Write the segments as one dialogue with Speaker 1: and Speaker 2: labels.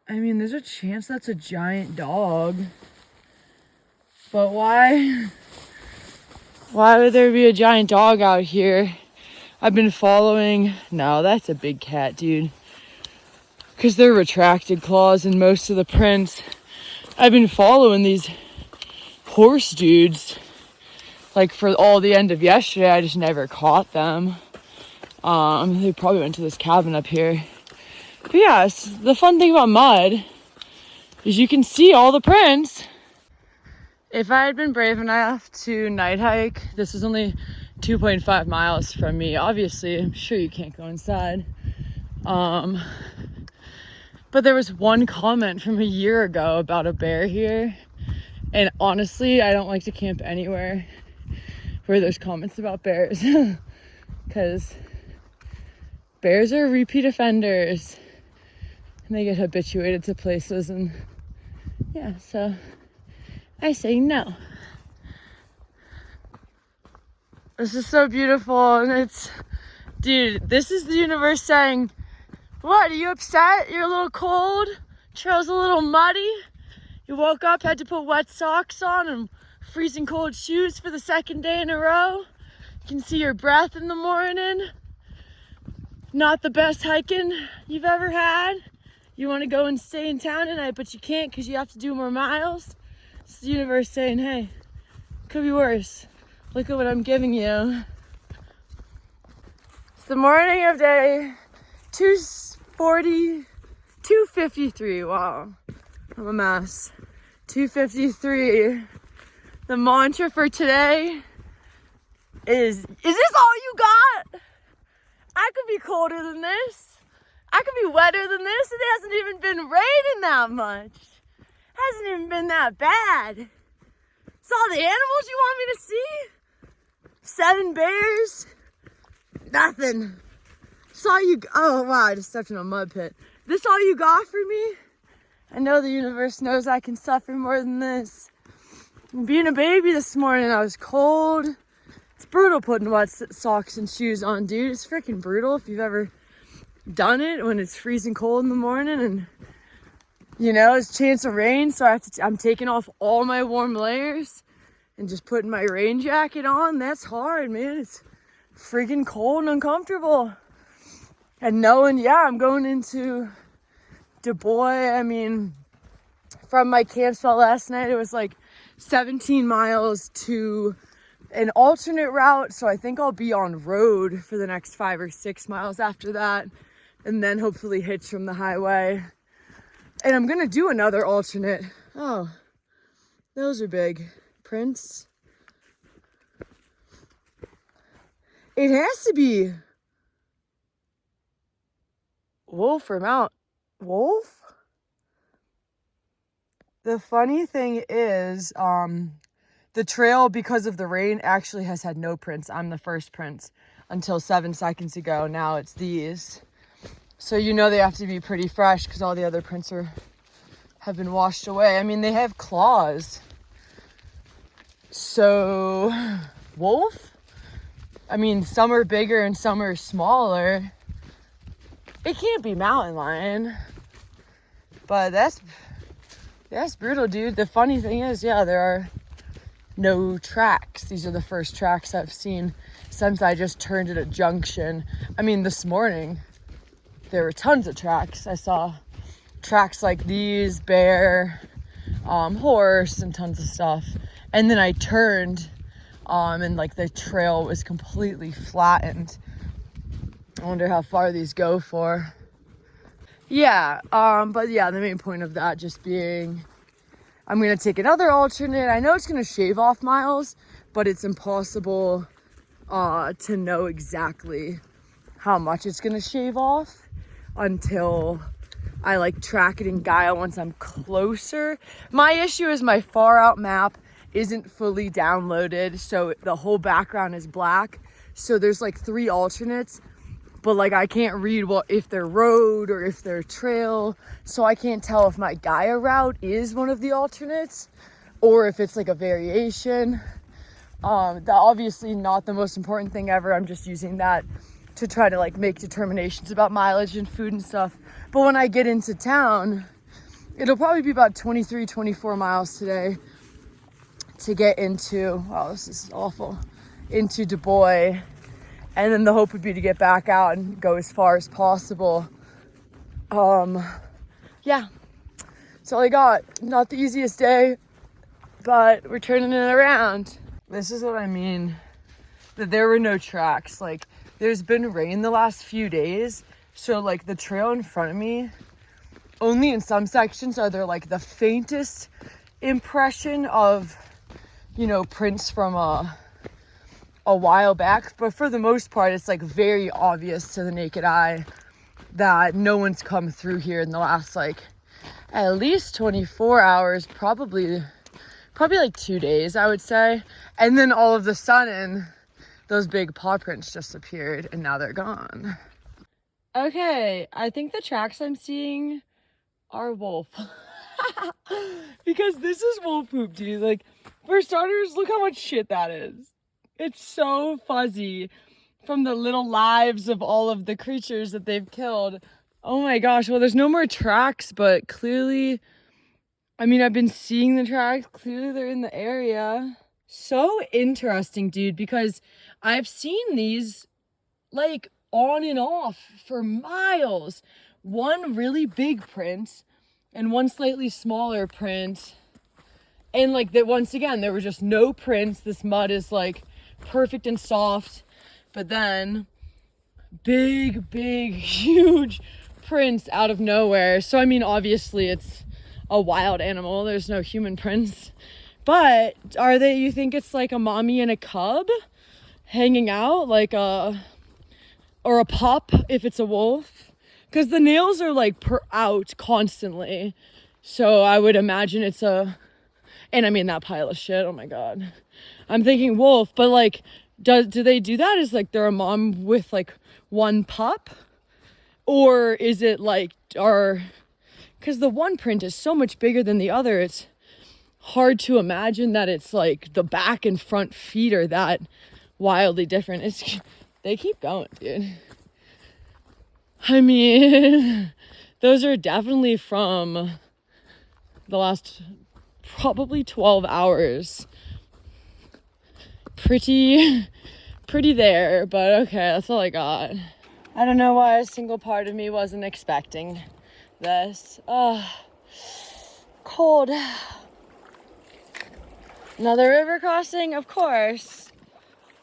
Speaker 1: I mean, there's a chance that's a giant dog. But why would there be a giant dog out here? I've been following, no, that's a big cat, dude. Because they're retracted claws in most of the prints. I've been following these horse dudes like for all the end of yesterday. I just never caught them. They probably went to this cabin up here. But yeah, the fun thing about mud is you can see all the prints. If I had been brave enough to night hike, this is only 2.5 miles from me. Obviously, I'm sure you can't go inside. But there was one comment from a year ago about a bear here. And honestly, I don't like to camp anywhere where there's comments about bears. Because bears are repeat offenders. And they get habituated to places. And yeah, so I say no. This is so beautiful, and it's, dude, this is the universe saying, what, are you upset? You're a little cold? Trail's a little muddy? You woke up, had to put wet socks on and freezing cold shoes for the second day in a row? You can see your breath in the morning. Not the best hiking you've ever had. You want to go and stay in town tonight, but you can't because you have to do more miles. It's the universe saying, hey, could be worse. Look at what I'm giving you. It's the morning of day 253. Wow, I'm a mess. 253. The mantra for today is this all you got? I could be colder than this. I could be wetter than this. It hasn't even been raining that much. Hasn't even been that bad. Saw the animals you want me to see? 7 bears? Nothing. Saw you, oh wow, I just stepped in a mud pit. This all you got for me? I know the universe knows I can suffer more than this. Being a baby this morning, I was cold. It's brutal putting wet socks and shoes on, dude. It's freaking brutal if you've ever done it when it's freezing cold in the morning and you know, it's a chance of rain, so I'm taking off all my warm layers and just putting my rain jacket on. That's hard, man. It's freaking cold and uncomfortable. And knowing, yeah, I'm going into Du Bois. I mean, from my camp spot last night, it was like 17 miles to an alternate route. So I think I'll be on road for the next 5 or 6 miles after that. And then hopefully hitch from the highway. And I'm gonna do another alternate. Oh, those are big prints. It has to be Wolf or Mount Wolf. The funny thing is, the trail, because of the rain, actually has had no prints. I'm the first print until 7 seconds ago. Now it's these. So you know they have to be pretty fresh because all the other prints have been washed away. I mean, they have claws. So, wolf? I mean, some are bigger and some are smaller. It can't be mountain lion. But that's brutal, dude. The funny thing is, yeah, there are no tracks. These are the first tracks I've seen since I just turned at a junction. I mean, this morning, there were tons of tracks. I saw tracks like these, bear, horse, and tons of stuff. And then I turned, and like the trail was completely flattened. I wonder how far these go for. Yeah, but yeah, the main point of that just being, I'm gonna take another alternate. I know it's gonna shave off miles, but it's impossible to know exactly how much it's gonna shave off until I like track it in Gaia once I'm closer. My issue is my far out map isn't fully downloaded, so the whole background is black. So there's like 3 alternates, but like I can't read if they're road or if they're trail. So I can't tell if my Gaia route is one of the alternates or if it's like a variation. Obviously not the most important thing ever. I'm just using that to try to like make determinations about mileage and food and stuff. But when I get into town, it'll probably be about 23, 24 miles today to get into, wow, this is awful, into Du Bois. And then the hope would be to get back out and go as far as possible. Yeah, that's all I got. Not the easiest day, but we're turning it around. This is what I mean, that there were no tracks. Like, there's been rain the last few days, so like the trail in front of me, only in some sections are there like the faintest impression of, you know, prints from a while back, but for the most part it's like very obvious to the naked eye that no one's come through here in the last like at least 24 hours, probably like 2 days, I would say. And then all of a sudden those big paw prints just appeared and now they're gone. Okay, I think the tracks I'm seeing are wolf. Because this is wolf poop, dude. Like, for starters, look how much shit that is. It's so fuzzy from the little lives of all of the creatures that they've killed. Oh my gosh, well, there's no more tracks, but clearly, I mean, I've been seeing the tracks. Clearly they're in the area. So interesting, dude, because I've seen these like on and off for miles. One really big print and one slightly smaller print. And like that, once again, there were just no prints. This mud is like perfect and soft, but then big, huge prints out of nowhere. So, I mean, obviously it's a wild animal. There's no human prints, but are they, you think it's like a mommy and a cub hanging out, like or a pup if it's a wolf? Because the nails are like out constantly. So I would imagine it's a, and I mean that pile of shit, oh my God. I'm thinking wolf, but like, do they do that? Is like they're a mom with like one pup? Or is it like, because the one print is so much bigger than the other, it's hard to imagine that it's like the back and front feet are that wildly different. They keep going, dude. I mean, those are definitely from the last probably 12 hours. Pretty there, but okay, that's all I got. I don't know why a single part of me wasn't expecting this. Cold. Another river crossing, of course.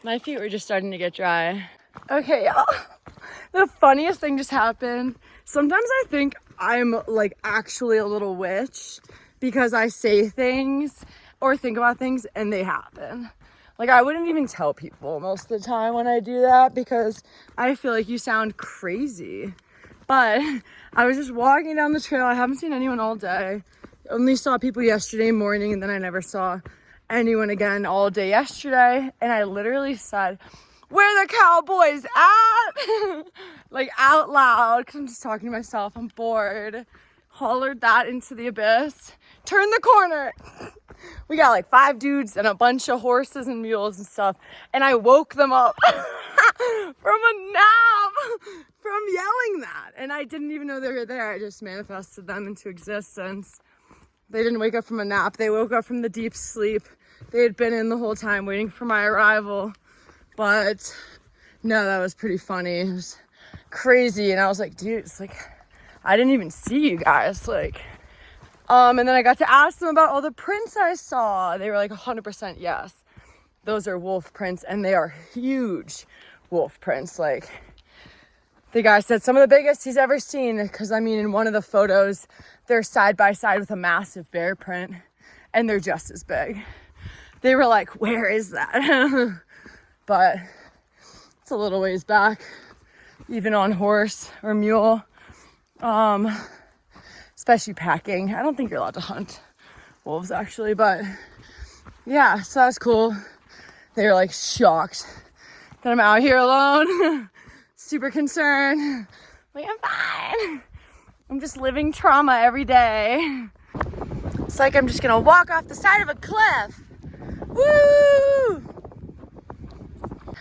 Speaker 1: My feet were just starting to get dry. Okay, y'all. The funniest thing just happened. Sometimes I think I'm like actually a little witch because I say things or think about things and they happen. Like, I wouldn't even tell people most of the time when I do that because I feel like you sound crazy. But I was just walking down the trail. I haven't seen anyone all day. Only saw people yesterday morning, and then I never saw anyone again all day yesterday. And I literally said, "Where the cowboys at?" Like out loud, because I'm just talking to myself. I'm bored. Hollered that into the abyss. Turn the corner. We got like 5 dudes and a bunch of horses and mules and stuff. And I woke them up from a nap from yelling that. And I didn't even know they were there. I just manifested them into existence. They didn't wake up from a nap. They woke up from the deep sleep they had been in the whole time waiting for my arrival. But no, that was pretty funny. It was crazy. And I was like, dude, it's like, I didn't even see you guys. Like, and then I got to ask them about all the prints I saw. They were like 100% yes. Those are wolf prints, and they are huge wolf prints. Like, the guy said some of the biggest he's ever seen, because I mean, in one of the photos, they're side by side with a massive bear print, and they're just as big. They were like, where is that? But it's a little ways back, even on horse or mule. Especially packing. I don't think you're allowed to hunt wolves actually, but yeah, so that's cool. They were like shocked that I'm out here alone. Super concerned. Like, I'm fine. I'm just living trauma every day. It's like I'm just gonna walk off the side of a cliff. Woo!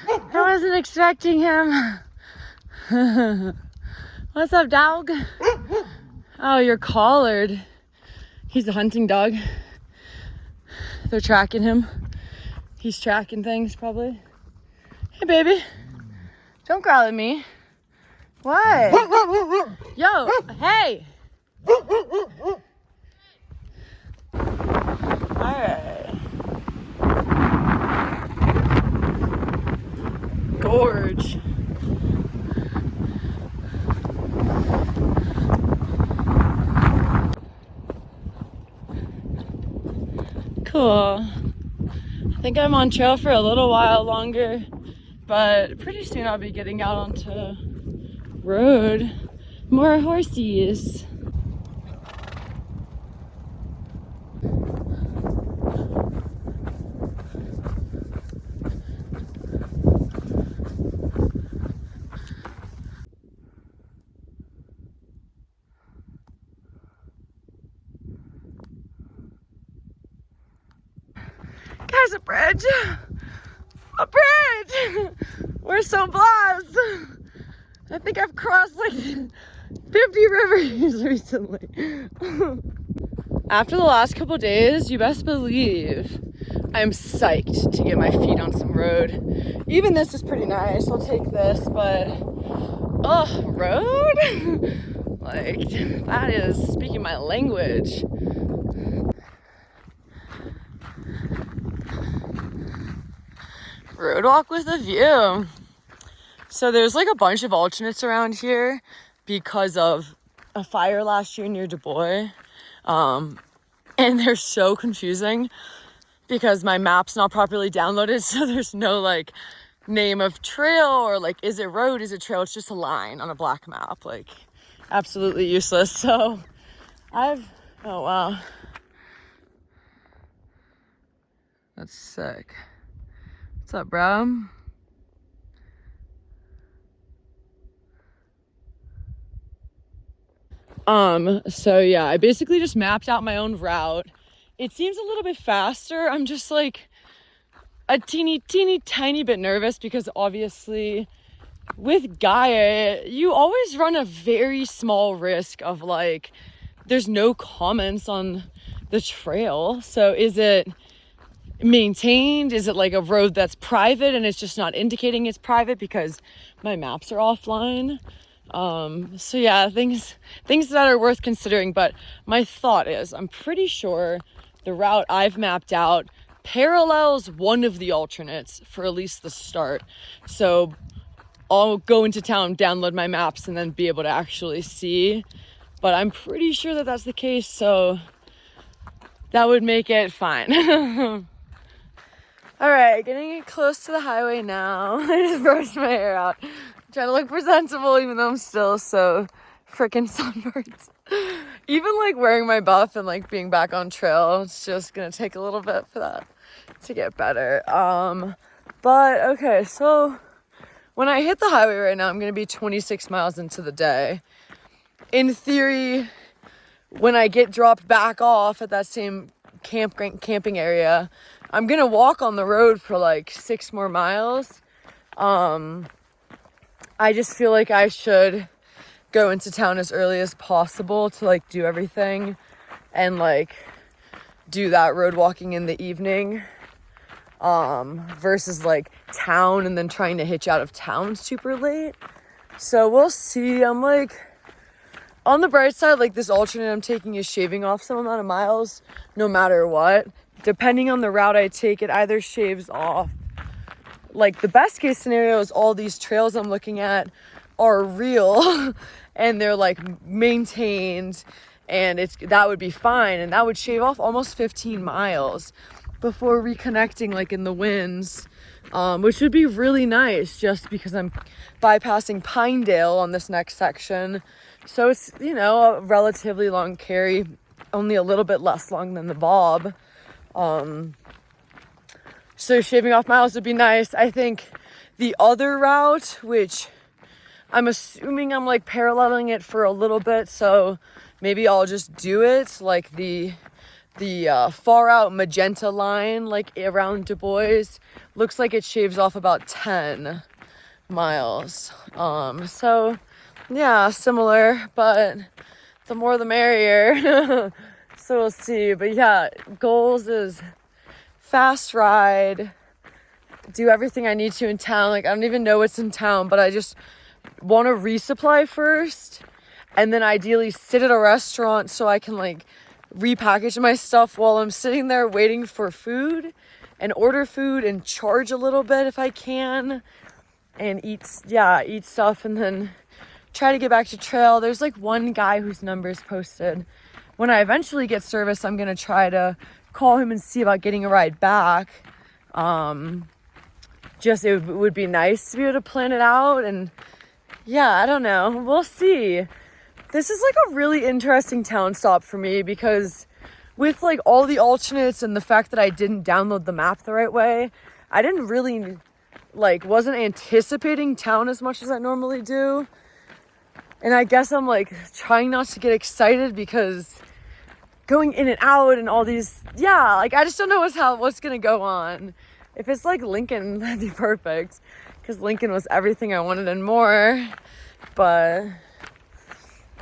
Speaker 1: I wasn't expecting him. What's up, dog? Oh, you're collared. He's a hunting dog. They're tracking him. He's tracking things probably. Hey baby, don't growl at me. What? Yo, hey. Alright. Gorge. Cool. I think I'm on trail for a little while longer, but pretty soon I'll be getting out onto road. More horsies. Guys, a bridge! A bridge! We're so blessed! I think I've crossed like 50 rivers recently. After the last couple days, you best believe I'm psyched to get my feet on some road. Even this is pretty nice, I'll take this, but oh, road? Like, that is speaking my language. Road walk with a view. So there's like a bunch of alternates around here because of a fire last year near Du Bois. And they're so confusing because my map's not properly downloaded. So there's no like name of trail or like, is it road, is it trail? It's just a line on a black map, like absolutely useless. So oh wow. That's sick. What's up, bro? So yeah, I basically just mapped out my own route. It seems a little bit faster. I'm just like a teeny tiny bit nervous because obviously with Gaia, you always run a very small risk of like, there's no comments on the trail. So is it maintained? Is it like a road that's private and it's just not indicating it's private because my maps are offline? So yeah, things that are worth considering, but my thought is I'm pretty sure the route I've mapped out parallels one of the alternates for at least the start. So I'll go into town, download my maps, and then be able to actually see, but I'm pretty sure that that's the case, so that would make it fine. All right, getting close to the highway now. I just brushed my hair out. Trying to look presentable even though I'm still so freaking sunburned. Even like wearing my buff and like being back on trail, it's just gonna take a little bit for that to get better. But okay, so when I hit the highway right now, I'm gonna be 26 miles into the day. In theory, when I get dropped back off at that same camping area, I'm gonna walk on the road for like 6 more miles. I just feel like I should go into town as early as possible to like do everything and like do that road walking in the evening, versus like town and then trying to hitch out of town super late. So we'll see. I'm like, on the bright side, like this alternate I'm taking is shaving off some amount of miles no matter what. Depending on the route I take, it either shaves off. Like the best case scenario is all these trails I'm looking at are real and they're like maintained, and that would be fine, and that would shave off almost 15 miles before reconnecting like in the winds, which would be really nice just because I'm bypassing Pinedale on this next section. So it's, you know, a relatively long carry, only a little bit less long than the Bob. So shaving off miles would be nice. I think the other route, which I'm assuming I'm like paralleling it for a little bit, so maybe I'll just do it like the far out magenta line, like around Du Bois, looks like it shaves off about 10 miles. So yeah, similar, but the more the merrier. So we'll see. But yeah, goals is fast ride, do everything I need to in town. Like, I don't even know what's in town, but I just want to resupply first, and then ideally sit at a restaurant so I can like repackage my stuff while I'm sitting there waiting for food, and order food and charge a little bit if I can, and eat stuff, and then try to get back to trail. There's like one guy whose number is posted. When I eventually get service, I'm gonna try to call him and see about getting a ride back. Just it would be nice to be able to plan it out, and yeah, I don't know. We'll see. This is like a really interesting town stop for me because with like all the alternates and the fact that I didn't download the map the right way, I didn't really wasn't anticipating town as much as I normally do. And I guess I'm like trying not to get excited because going in and out and all these, I just don't know what's gonna go on. If it's like Lincoln, that'd be perfect, because Lincoln was everything I wanted and more. But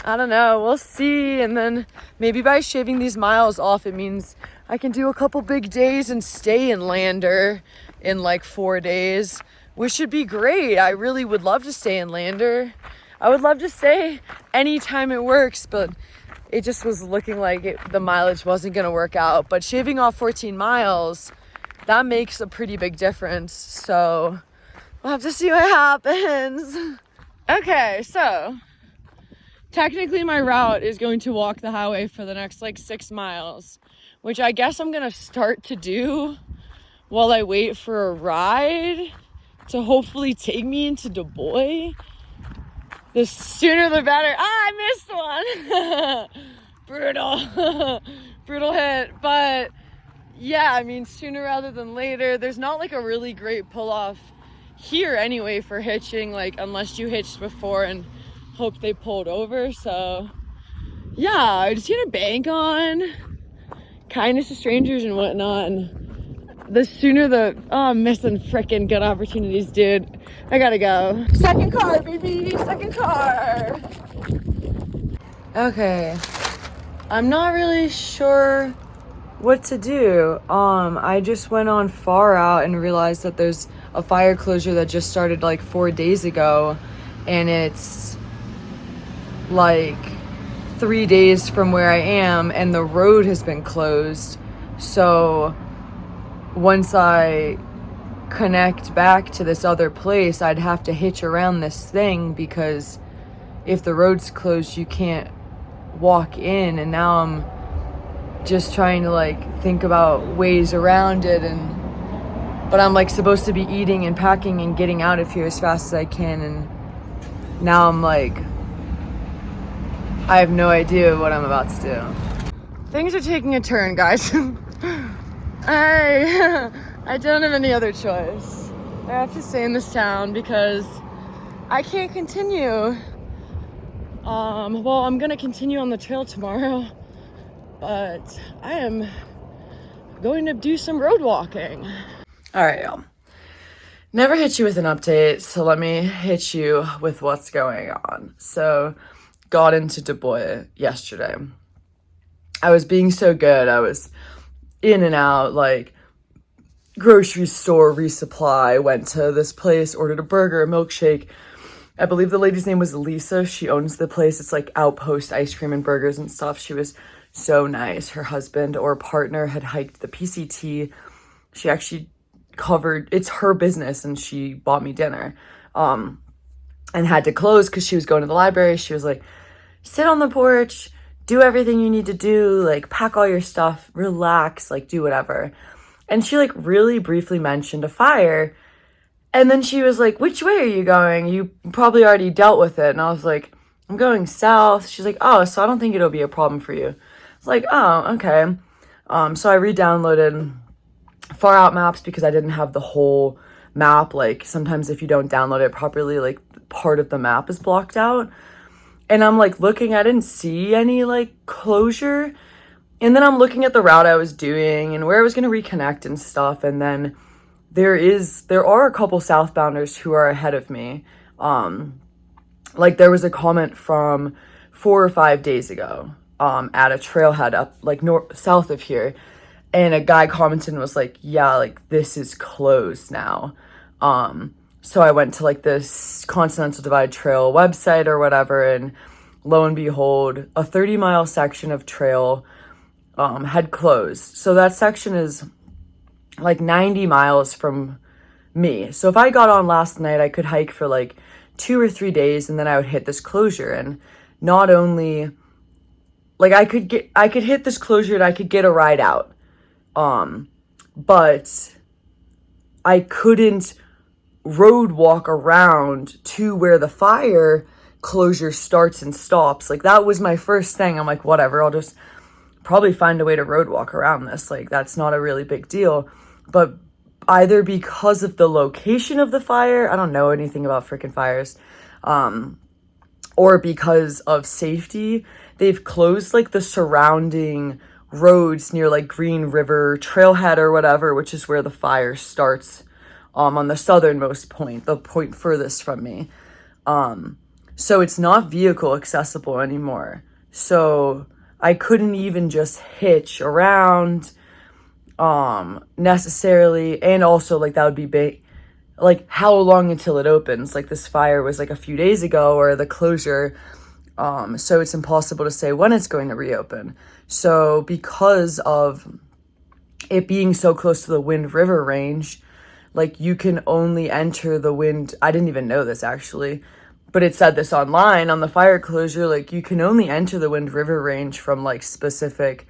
Speaker 1: I don't know, we'll see. And then maybe by shaving these miles off, it means I can do a couple big days and stay in Lander in like 4 days, which should be great. I really would love to stay in Lander. I would love to stay anytime it works, but it just was looking like the mileage wasn't gonna work out. But shaving off 14 miles, that makes a pretty big difference. So we'll have to see what happens. Okay, so technically my route is going to walk the highway for the next like 6 miles, which I guess I'm gonna start to do while I wait for a ride to hopefully take me into Du Bois. The sooner the better. I missed one. Brutal. Brutal hit. But yeah, I mean, sooner rather than later. There's not like a really great pull off here anyway for hitching, like unless you hitched before and hope they pulled over. So yeah, I just gonna bank on kindness to strangers and whatnot, and the sooner I'm missing freaking good opportunities, dude. I gotta go. Second car, baby, second car. Okay, I'm not really sure what to do. I just went on Far Out and realized that there's a fire closure that just started like 4 days ago, and it's like 3 days from where I am, and the road has been closed. So once I connect back to this other place, I'd have to hitch around this thing, because if the road's closed, you can't walk in. And now I'm just trying to like think about ways around it, but I'm like supposed to be eating and packing and getting out of here as fast as I can, and now I'm like, I have no idea what I'm about to do. Things are taking a turn, guys. I don't have any other choice. I have to stay in this town because I can't continue. Well, I'm gonna continue on the trail tomorrow, but I am going to do some road walking. All right, y'all. Never hit you with an update, so let me hit you with what's going on. So, got into Du Bois yesterday. I was being so good. I was in and out, like grocery store, resupply, went to this place, ordered a burger, a milkshake. I believe the lady's name was Lisa. She owns the place. It's like Outpost ice cream and burgers and stuff. She was so nice. Her husband or partner had hiked the PCT. She actually it's her business, and she bought me dinner, and had to close because she was going to the library. She was like, sit on the porch, do everything you need to do, like pack all your stuff, relax, like do whatever. And she like really briefly mentioned a fire, and then she was like, which way are you going? You probably already dealt with it. And I was like, I'm going south. She's like, oh, so I don't think it'll be a problem for you. It's like, oh, okay. So I re-downloaded Far Out maps because I didn't have the whole map. Like sometimes if you don't download it properly, like part of the map is blocked out. And I'm like looking, I didn't see any like closure. And then I'm looking at the route I was doing and where I was going to reconnect and stuff. And then there are a couple southbounders who are ahead of me. Like there was a comment from 4 or 5 days ago. at a trailhead up like south of here, and a guy commented and was like, yeah, like this is closed now. So I went to like this Continental Divide Trail website or whatever, and lo and behold, a 30-mile section of trail had closed. So that section is like 90 miles from me. So if I got on last night, I could hike for like 2 or 3 days, and then I would hit this closure. And not only like I could hit this closure and I could get a ride out. But I couldn't road walk around to where the fire closure starts and stops. Like that was my first thing. I'm like, whatever, I'll just probably find a way to road walk around this. Like that's not a really big deal. But either because of the location of the fire, I don't know anything about freaking fires, or because of safety, they've closed like the surrounding roads near like Green River Trailhead or whatever, which is where the fire starts, on the southernmost point, the point furthest from me. So it's not vehicle accessible anymore. So I couldn't even just hitch around, necessarily. And also like that would be big. Like how long until it opens? Like this fire was like a few days ago, or the closure. So it's impossible to say when it's going to reopen. So because of it being so close to the Wind River range, like you can only enter the Wind. I didn't even know this actually, but it said this online on the fire closure. Like you can only enter the Wind River range from like specific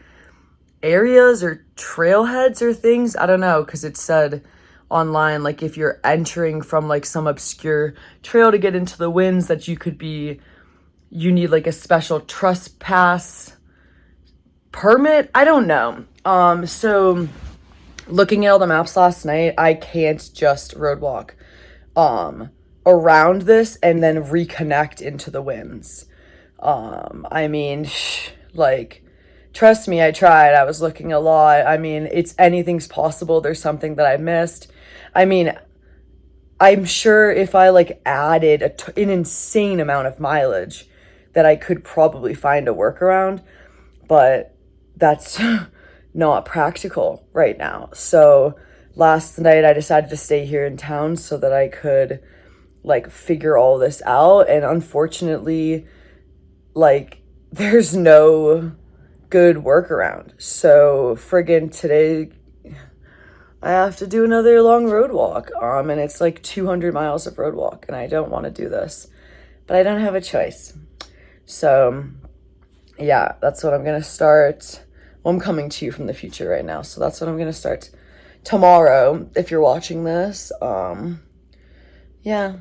Speaker 1: areas or trailheads or things. I don't know, because it said online, like if you're entering from like some obscure trail to get into the winds, that you need like a special trespass permit. I don't know. So looking at all the maps last night, I can't just road walk around this and then reconnect into the winds. I mean, like, trust me, I tried. I was looking a lot. I mean, anything's possible. There's something that I missed. I mean, I'm sure if I like added an insane amount of mileage, that I could probably find a workaround, but that's not practical right now. So last night I decided to stay here in town so that I could like figure all this out. And unfortunately, like there's no good workaround. So friggin' today I have to do another long road walk. And it's like 200 miles of road walk, and I don't want to do this, but I don't have a choice. So yeah, that's what I'm gonna start. Well, I'm coming to you from the future right now, so that's what I'm gonna start tomorrow if you're watching this. Yeah,